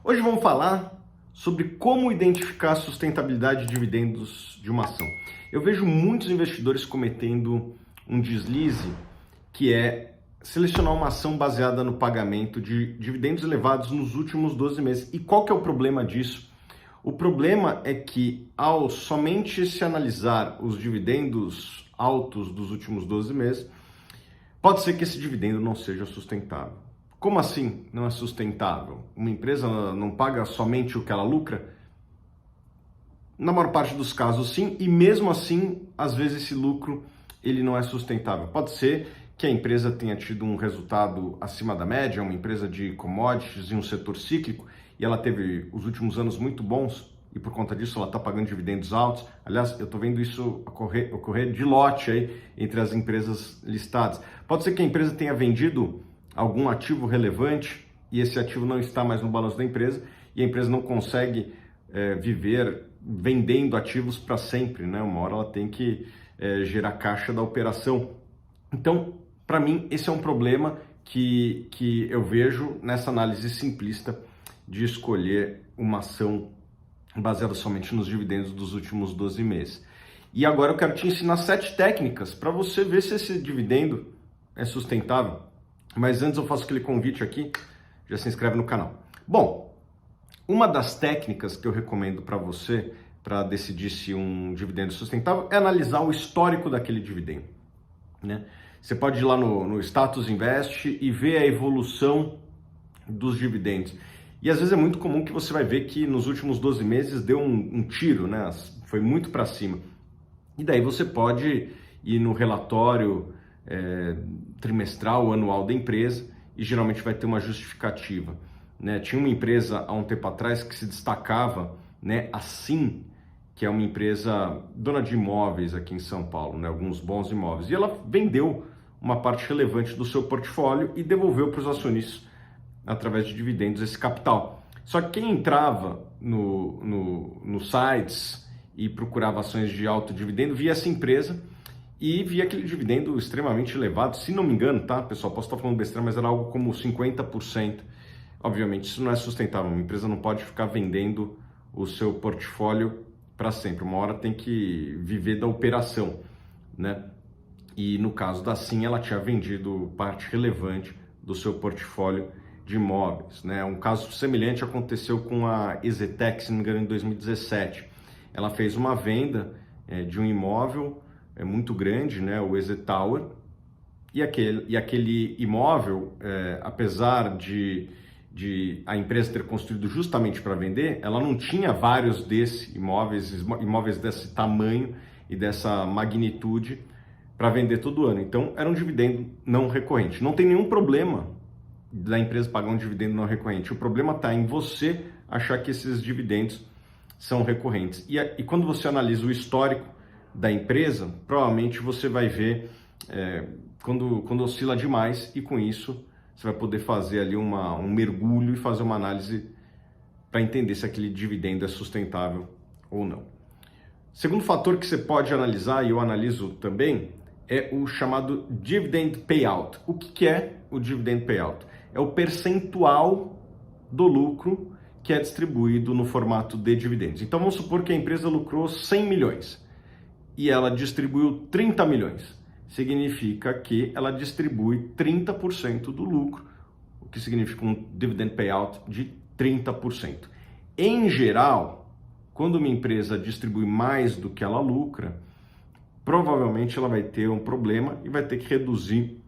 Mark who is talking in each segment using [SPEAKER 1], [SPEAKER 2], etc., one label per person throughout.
[SPEAKER 1] Hoje vamos falar sobre como identificar a sustentabilidade de dividendos de uma ação. Eu vejo muitos investidores cometendo um deslize que é selecionar uma ação baseada no pagamento de dividendos elevados nos últimos 12 meses. E qual que é o problema disso? O problema é que ao somente se analisar os dividendos altos dos últimos 12 meses, pode ser que esse dividendo não seja sustentável. Como assim não é sustentável? Uma empresa não paga somente o que ela lucra? Na maior parte dos casos, sim, e mesmo assim, às vezes esse lucro ele não é sustentável. Pode ser que a empresa tenha tido um resultado acima da média, uma empresa de commodities em um setor cíclico, e ela teve os últimos anos muito bons, e por conta disso ela está pagando dividendos altos. Aliás, eu estou vendo isso ocorrer de lote aí entre as empresas listadas. Pode ser que a empresa tenha vendido algum ativo relevante e esse ativo não está mais no balanço da empresa e a empresa não consegue viver vendendo ativos para sempre, né? Uma hora ela tem que gerar caixa da operação. Então, para mim, esse é um problema que eu vejo nessa análise simplista de escolher uma ação baseada somente nos dividendos dos últimos 12 meses. E agora eu quero te ensinar 7 técnicas para você ver se esse dividendo é sustentável. Mas antes eu faço aquele convite aqui, já se inscreve no canal. Bom, uma das técnicas que eu recomendo para você, para decidir se um dividendo é sustentável, é analisar o histórico daquele dividendo, né? Você pode ir lá no Status Invest e ver a evolução dos dividendos. E às vezes é muito comum que você vai ver que nos últimos 12 meses deu um tiro, né? Foi muito para cima. E daí você pode ir no relatório trimestral, anual da empresa e geralmente vai ter uma justificativa, né? Tinha uma empresa há um tempo atrás que se destacava, né? A Sim, que é uma empresa dona de imóveis aqui em São Paulo, né? Alguns bons imóveis. E ela vendeu uma parte relevante do seu portfólio e devolveu para os acionistas através de dividendos esse capital. Só que quem entrava nos sites e procurava ações de alto dividendo via essa empresa e via aquele dividendo extremamente elevado, se não me engano, tá, pessoal, posso estar falando besteira, mas era algo como 50%. Obviamente, isso não é sustentável, uma empresa não pode ficar vendendo o seu portfólio para sempre, uma hora tem que viver da operação, né? E no caso da Sim, ela tinha vendido parte relevante do seu portfólio de imóveis, né? Um caso semelhante aconteceu com a EZTEC, se não me engano, em 2017. Ela fez uma venda de um imóvel muito grande, né? O EZ Tower, e aquele imóvel, apesar de a empresa ter construído justamente para vender, ela não tinha vários desses imóveis desse tamanho e dessa magnitude para vender todo ano. Então, era um dividendo não recorrente. Não tem nenhum problema da empresa pagar um dividendo não recorrente. O problema está em você achar que esses dividendos são recorrentes. E quando você analisa o histórico da empresa, provavelmente você vai ver quando oscila demais e com isso você vai poder fazer ali um mergulho e fazer uma análise para entender se aquele dividendo é sustentável ou não. Segundo fator que você pode analisar, e eu analiso também, é o chamado Dividend Payout. O que é o Dividend Payout? É o percentual do lucro que é distribuído no formato de dividendos. Então vamos supor que a empresa lucrou 100 milhões e ela distribuiu 30 milhões. Significa que ela distribui 30% do lucro, o que significa um Dividend Payout de 30%. Em geral, quando uma empresa distribui mais do que ela lucra, provavelmente ela vai ter um problema e vai ter que reduzir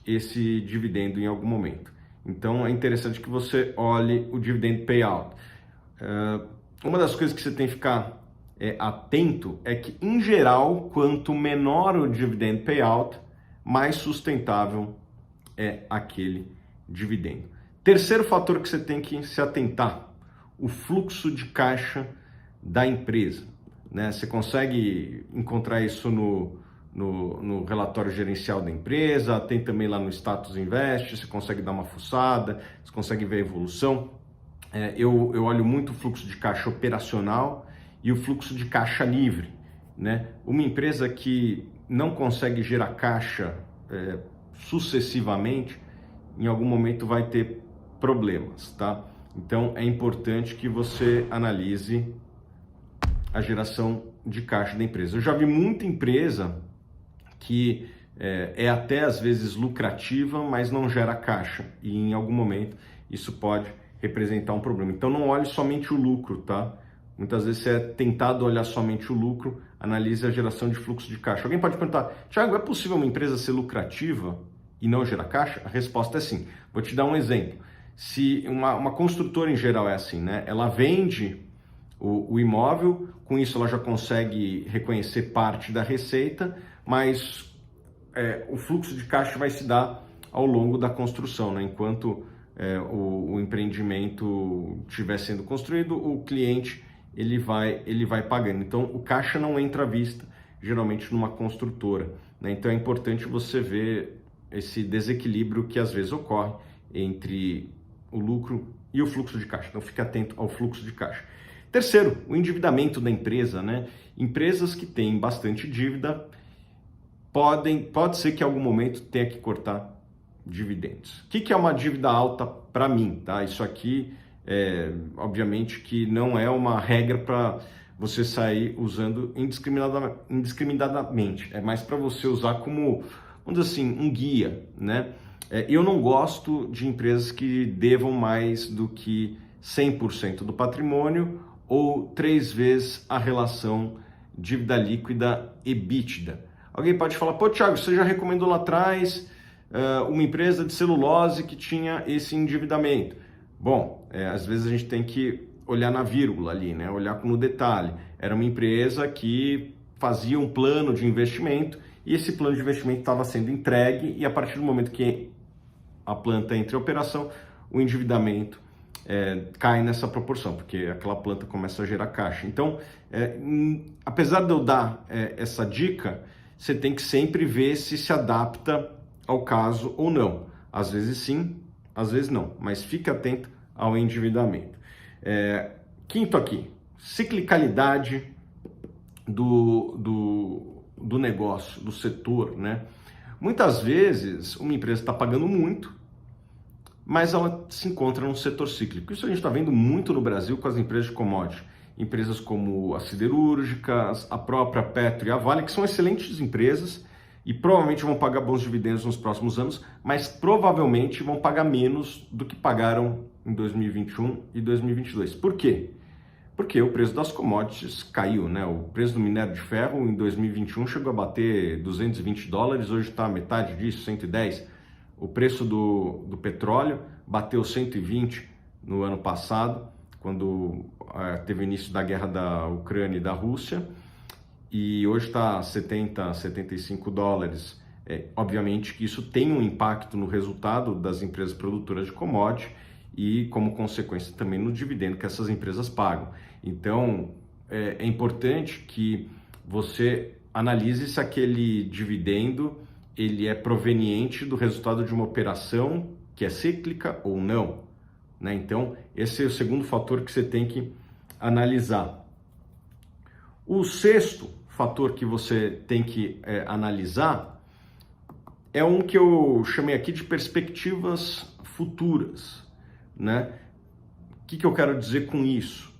[SPEAKER 1] esse dividendo em algum momento. Então é interessante que você olhe o dividend payout. Uma das coisas que você tem que ficar atento é que, em geral, quanto menor o dividend payout, mais sustentável é aquele dividendo. Terceiro fator que você tem que se atentar: o fluxo de caixa da empresa, né? Você consegue encontrar isso no relatório gerencial da empresa, tem também lá no Status Invest, você consegue dar uma fuçada, você consegue ver a evolução. Eu olho muito o fluxo de caixa operacional e o fluxo de caixa livre, né? Uma empresa que não consegue gerar caixa sucessivamente, em algum momento vai ter problemas, tá? Então é importante que você analise a geração de caixa da empresa. Eu já vi muita empresa que é até às vezes lucrativa, mas não gera caixa, e em algum momento isso pode representar um problema. Então não olhe somente o lucro, tá? Muitas vezes você é tentado olhar somente o lucro, analise a geração de fluxo de caixa. Alguém pode perguntar, Thiago, é possível uma empresa ser lucrativa e não gerar caixa? A resposta é sim. Vou te dar um exemplo. Se uma construtora em geral é assim, né? Ela vende o imóvel, com isso ela já consegue reconhecer parte da receita, mas o fluxo de caixa vai se dar ao longo da construção, né? Enquanto o empreendimento estiver sendo construído, o cliente ele vai pagando. Então o caixa não entra à vista, geralmente numa construtora, né? Então é importante você ver esse desequilíbrio que às vezes ocorre entre o lucro e o fluxo de caixa. Então fique atento ao fluxo de caixa. Terceiro, o endividamento da empresa, né? Empresas que têm bastante dívida pode ser que em algum momento tenha que cortar dividendos. O que é uma dívida alta para mim, tá? Isso aqui, obviamente, que não é uma regra para você sair usando indiscriminadamente. É mais para você usar como, vamos dizer assim, um guia, né? Eu não gosto de empresas que devam mais do que 100% do patrimônio ou 3 vezes a relação dívida líquida EBITDA. Alguém pode falar, pô, Thiago, você já recomendou lá atrás uma empresa de celulose que tinha esse endividamento. Bom, às vezes a gente tem que olhar na vírgula ali, né? Olhar no detalhe. Era uma empresa que fazia um plano de investimento e esse plano de investimento estava sendo entregue e a partir do momento que a planta entra em operação, o endividamento cai nessa proporção, porque aquela planta começa a gerar caixa. Então, apesar de eu dar essa dica, você tem que sempre ver se adapta ao caso ou não. Às vezes sim, às vezes não, mas fique atento ao endividamento. Quinto aqui, ciclicalidade do negócio, do setor, né? Muitas vezes uma empresa está pagando muito, mas ela se encontra num setor cíclico. Isso a gente está vendo muito no Brasil com as empresas de commodity. Empresas como as siderúrgicas, a própria Petro e a Vale, que são excelentes empresas e provavelmente vão pagar bons dividendos nos próximos anos, mas provavelmente vão pagar menos do que pagaram em 2021 e 2022. Por quê? Porque o preço das commodities caiu, né? O preço do minério de ferro em 2021 chegou a bater $220, hoje está a metade disso, 110. O preço do petróleo bateu 120 no ano passado, quando teve o início da guerra da Ucrânia e da Rússia, e hoje está 70, 75 dólares. Obviamente que isso tem um impacto no resultado das empresas produtoras de commodity e, como consequência, também no dividendo que essas empresas pagam. Então, é importante que você analise se aquele dividendo ele é proveniente do resultado de uma operação que é cíclica ou não, né? Então, esse é o segundo fator que você tem que analisar. O sexto fator que você tem que analisar é um que eu chamei aqui de perspectivas futuras, né? O que eu quero dizer com isso?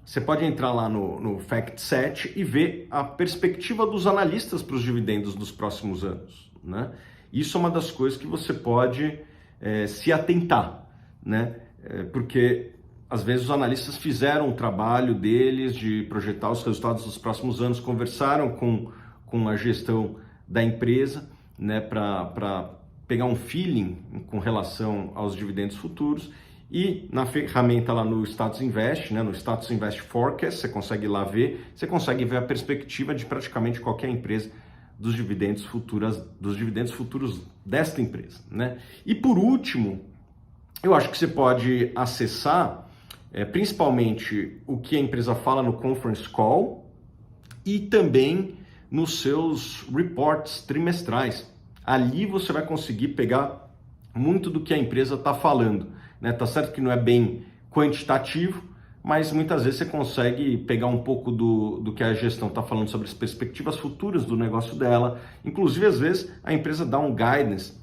[SPEAKER 1] Você pode entrar lá no FactSet e ver a perspectiva dos analistas para os dividendos dos próximos anos, né? Isso é uma das coisas que você pode se atentar, né? Porque às vezes os analistas fizeram o trabalho deles de projetar os resultados dos próximos anos, conversaram com a gestão da empresa, né, para pegar um feeling com relação aos dividendos futuros. E na ferramenta lá no Status Invest, né, no Status Invest Forecast, você consegue lá ver, você consegue ver a perspectiva de praticamente qualquer empresa dos dividendos futuros desta empresa, né? E por último, eu acho que você pode acessar principalmente o que a empresa fala no conference call e também nos seus reports trimestrais. Ali você vai conseguir pegar muito do que a empresa está falando, né? Tá certo que não é bem quantitativo, mas muitas vezes você consegue pegar um pouco do que a gestão está falando sobre as perspectivas futuras do negócio dela. Inclusive, às vezes, a empresa dá um guidance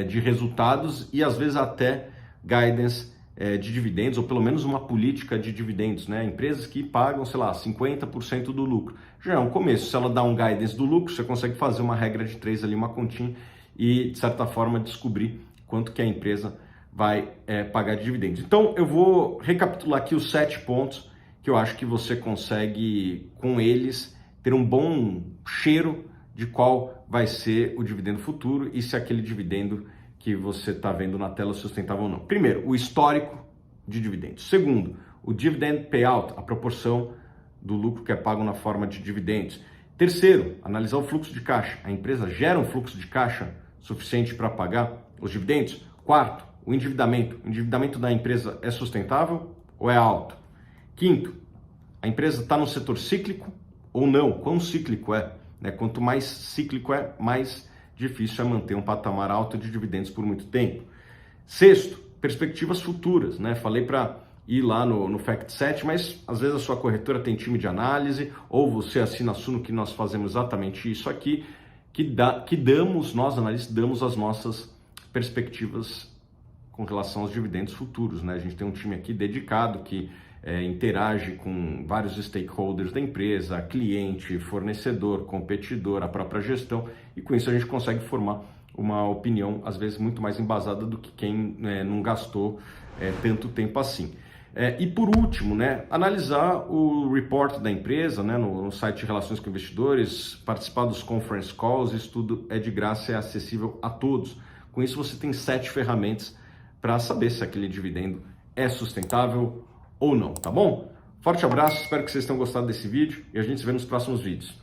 [SPEAKER 1] de resultados e às vezes até guidance de dividendos, ou pelo menos uma política de dividendos, né? Empresas que pagam, sei lá, 50% do lucro. Já é um começo. Se ela dá um guidance do lucro, você consegue fazer uma regra de 3 ali, uma continha, e de certa forma descobrir quanto que a empresa vai pagar de dividendos. Então eu vou recapitular aqui os 7 pontos que eu acho que você consegue, com eles, ter um bom cheiro de qual vai ser o dividendo futuro e se aquele dividendo que você está vendo na tela é sustentável ou não. Primeiro, o histórico de dividendos. Segundo, o dividend payout, a proporção do lucro que é pago na forma de dividendos. Terceiro, analisar o fluxo de caixa. A empresa gera um fluxo de caixa suficiente para pagar os dividendos? Quarto, o endividamento. O endividamento da empresa é sustentável ou é alto? Quinto, a empresa está no setor cíclico ou não? Quão cíclico é? Quanto mais cíclico é, mais difícil é manter um patamar alto de dividendos por muito tempo. Sexto, perspectivas futuras. Falei para ir lá no Fact Set, mas às vezes a sua corretora tem time de análise, ou você assina a Suno, que nós fazemos exatamente isso aqui, nós analistas damos as nossas perspectivas com relação aos dividendos futuros. A gente tem um time aqui dedicado que interage com vários stakeholders da empresa, cliente, fornecedor, competidor, a própria gestão, e com isso a gente consegue formar uma opinião, às vezes, muito mais embasada do que quem não gastou tanto tempo assim. E por último, analisar o report da empresa no site de Relações com Investidores, participar dos conference calls. Isso tudo é de graça e é acessível a todos. Com isso você tem 7 ferramentas para saber se aquele dividendo é sustentável ou não, tá bom? Forte abraço, espero que vocês tenham gostado desse vídeo e a gente se vê nos próximos vídeos.